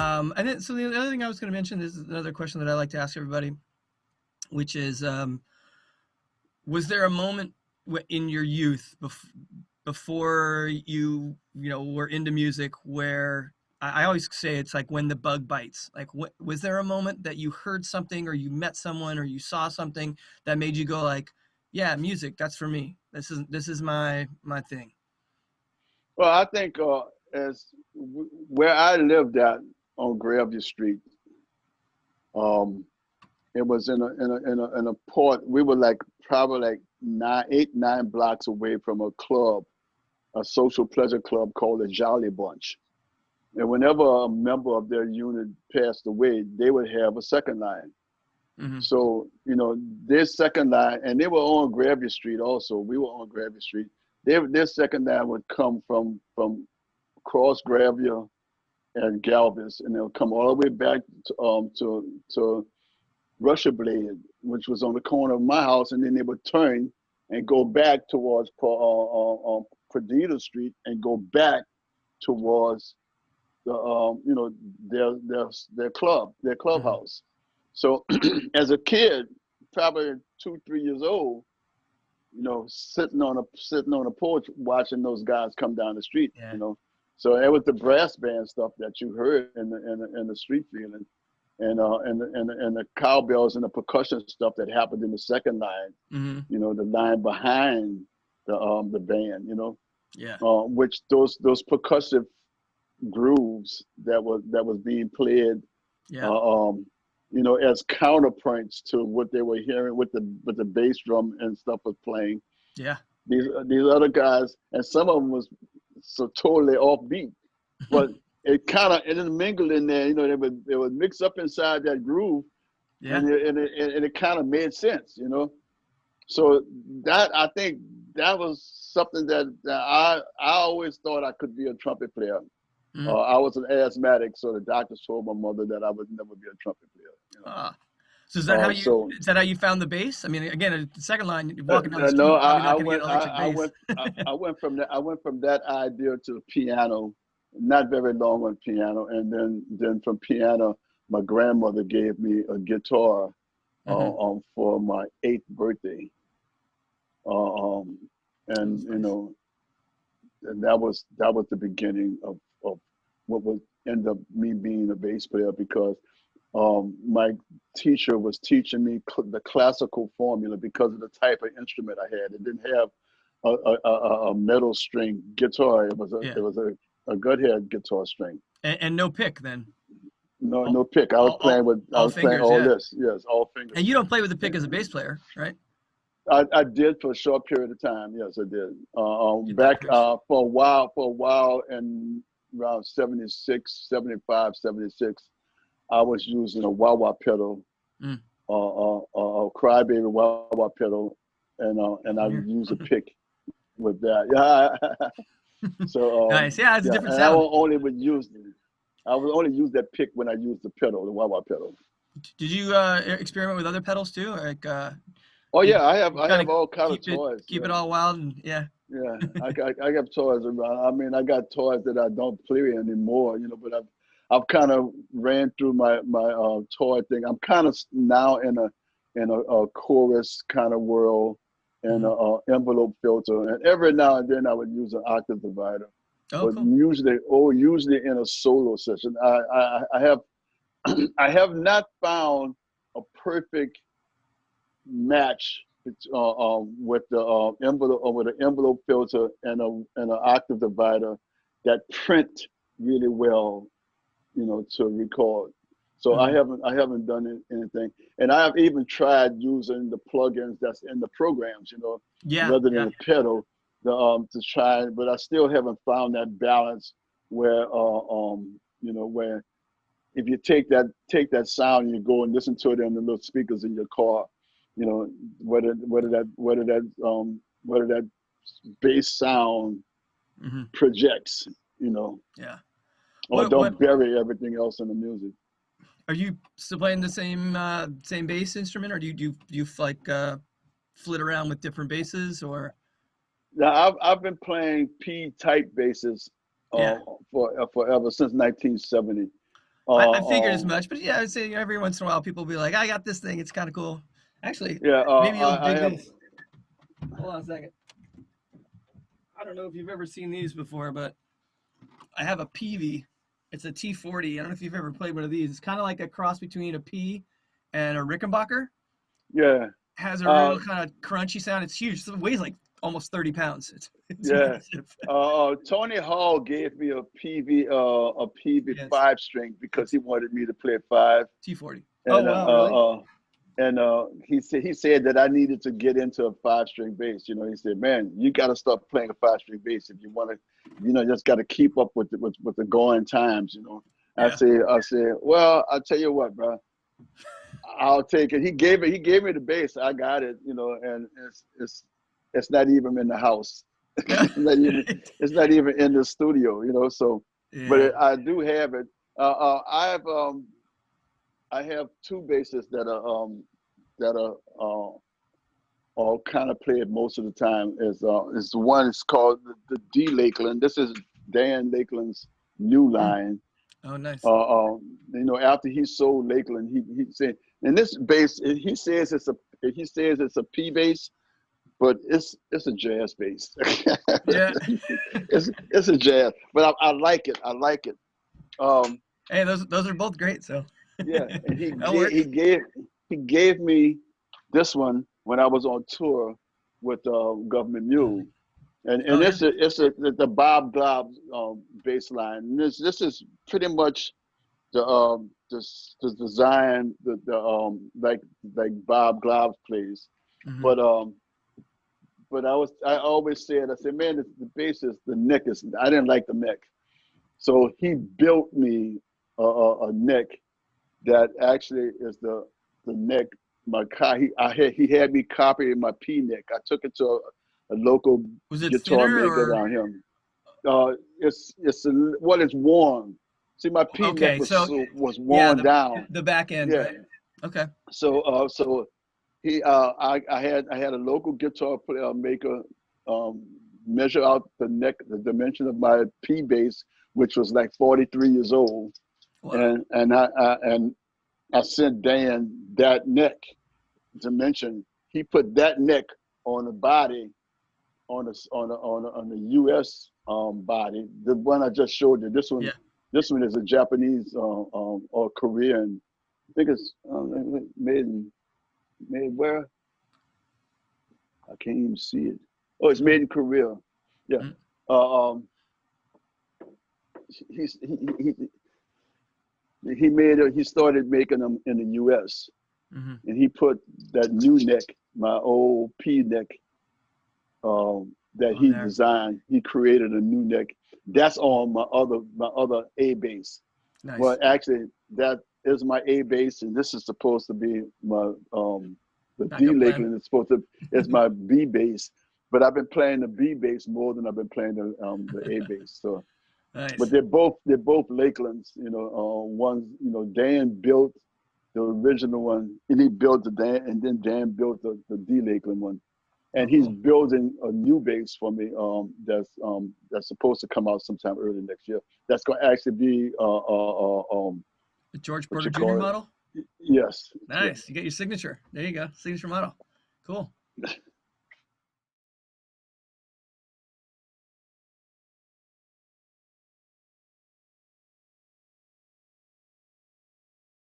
And then, so the other thing I was going to mention is another question that I like to ask everybody, which is, was there a moment in your youth before you were into music where I always say it's like when the bug bites. Like, was there a moment that you heard something or you met someone or you saw something that made you go like, yeah, music, that's for me. This is my thing. Well, I think as where I lived at on Greville Street, um, it was in a port. We were like probably like 9 blocks away from a club, a social pleasure club called the Jolly Bunch. And whenever a member of their unit passed away, they would have a second line. Hmm. So, this second line, and they were on Greville Street also. We were on Greville Street. Their second line would come from Cross Greville and Galvez, and they'll come all the way back to Russia Blade, which was on the corner of my house, and then they would turn and go back towards Perdita Street and go back towards the their Hmm. clubhouse. So as a kid, probably 2, 3 years old, sitting on a porch watching those guys come down the street. Yeah. So it was the brass band stuff that you heard in the street feeling, and the cowbells and the percussion stuff that happened in the second line. Hmm. The line behind the band. Yeah. Which those percussive grooves that was being played, Yeah. uh, um, as counterpoints to what they were hearing with the bass drum and stuff was playing. Yeah. These other guys, and some of them was so totally offbeat, but it kind of intermingled in there. They would mix up inside that groove, Yeah. and it kind of made sense. So that I think that was something that I always thought I could be a trumpet player. Mm. I was an asthmatic, so the doctors told my mother that I would never be a trumpet player. Ah. So So is that how you found the bass? I mean, again, at the second line, you're walking down the street, no, you're probably I not going to get went an I, electric I bass. went I went from that idea to piano, not very long on piano, and then from piano, my grandmother gave me a guitar Hmm. for my 8th birthday, um, That and was nice. and that was the beginning of what would end up me being a bass player, because my teacher was teaching me the classical formula because of the type of instrument I had. It didn't have a metal string guitar. It was a Yeah. it was a Guthead guitar string. And no pick then. No, All, no pick. I was all, all, playing with I all was playing fingers. all Yeah. this. Yes, all And fingers. you don't play with the pick as a bass player, right? I did for a short period of time. Yes, I did. Get that Back pitch. for a while, in around 76, 75, 76, I was using a wah-wah pedal, Mm. crybaby wah-wah pedal, and I Same would here. use a pick with that. Yeah. So Nice. Yeah, it's a yeah, different and I sound. will only would use I would only use that pick when I use the pedal, the wah-wah pedal. Did you experiment with other pedals too? Like, Oh you yeah, I have you I kind of have all kind of keep it toys. keep Yeah. it all wild and yeah. Yeah, I got toys around. I mean, I got toys that I don't play anymore, but I've kind of ran through my toy thing. I'm kind of now in a chorus kind of world, and Hmm. a envelope filter, and every now and then I would use an octave divider, Oh, but cool. usually in a solo session. I have I have not found a perfect match with the envelope, or with an envelope filter and an octave divider that print really well, to record. So I Hmm. haven't I haven't done anything, and I have even tried using the plugins that's in the programs, Yeah, rather than yeah. a pedal, to try, but I still haven't found that balance where where if you take that sound and you go and listen to it in the little speakers in your car, whether that bass sound Hmm. projects, you know, Yeah. or What don't bury everything else in the music. are you still playing the same bass instrument, or do you like flit around with different basses, or Now I've been playing P type basses yeah. for forever, since 1970. I figured as Um, much, but yeah, I'd say every once in a while people will be like, I got this thing. It's kind of cool. Actually, yeah, maybe you'll I dig have, this. Hold on a second. I don't know if you've ever seen these before, but I have a Peavey. It's a T40. I don't know if you've ever played one of these. It's kind of like a cross between a P and a Rickenbacker. yeah, Has a uh, real kind of crunchy sound. It's huge. It weighs like almost 30 pounds. It's yeah. massive. Tony Hall gave me a PV Yes, 5 string because it's he wanted me to play five, T40. Oh and wow, really? he said that I needed to get into a 5 string bass. You know, he said, "Man, you got to start playing a 5 string bass if you want to, just got to keep up with the going times." You know, Yeah. I said, well, I'll tell you what, bro, I'll take it. He gave me the bass. I got it. You know, and it's not even in the house. Yeah. It's not even in the studio. You know, so but Yeah. I do have it. I have two basses that are kind of played most of the time. Is one is called the D Lakeland. This is Dan Lakeland's new Mm. line. Oh, nice. After he sold Lakeland, he said, and this bass, he says it's a P bass, but it's a jazz bass. Yeah. It's a jazz, but I like it. I like it. Um, Hey, those are both great. So yeah, and that works. he gave me this one when I was on tour with Government Mule, and Oh yeah. it's the Bob Glob bass line. And this is pretty much the design like Bob Glob plays, Hmm. but I always said, man, the bass is the neck is I didn't like the neck, so he built me a neck that actually is the neck. My car, he had me copy my P neck. I took it to a local Was it guitar thinner maker or down here. It's worn. See, my P neck okay? So was yeah, worn down. the back end, Yeah. right? Okay. So I had a local guitar maker um, measure out the dimension of my P bass, which was like 43 years old, Wow. and I sent Dan that neck dimension. He put that neck on the body on the U.S. Body. The one I just showed you. Yeah. This one is a Japanese or Korean. I think it's made where I can't even see it. Oh, it's Mm, made in Korea. Yeah. mm. Uh, um, he's, he made it. He started making them in the U.S. Hmm. and he put that new neck, my old P neck, that On he there. designed. He created a new neck. That's on my other A bass. Well, Nice. actually, that is my A bass, and this is supposed to be my the D Backup plan. Lakeland is supposed to is my B bass. But I've been playing the B bass more than I've been playing the A bass. So, but Nice. they're both Lakelands. One Dan built the original one, and he built the Dan, and then Dan built the D Lakeland one, Oh, and he's cool. building a new bass for me. That's supposed to come out sometime early next year. That's going to actually be The George what Porter you Jr. call model. it? Yes, yes. Nice. You get your signature. There you go. Signature model. Cool.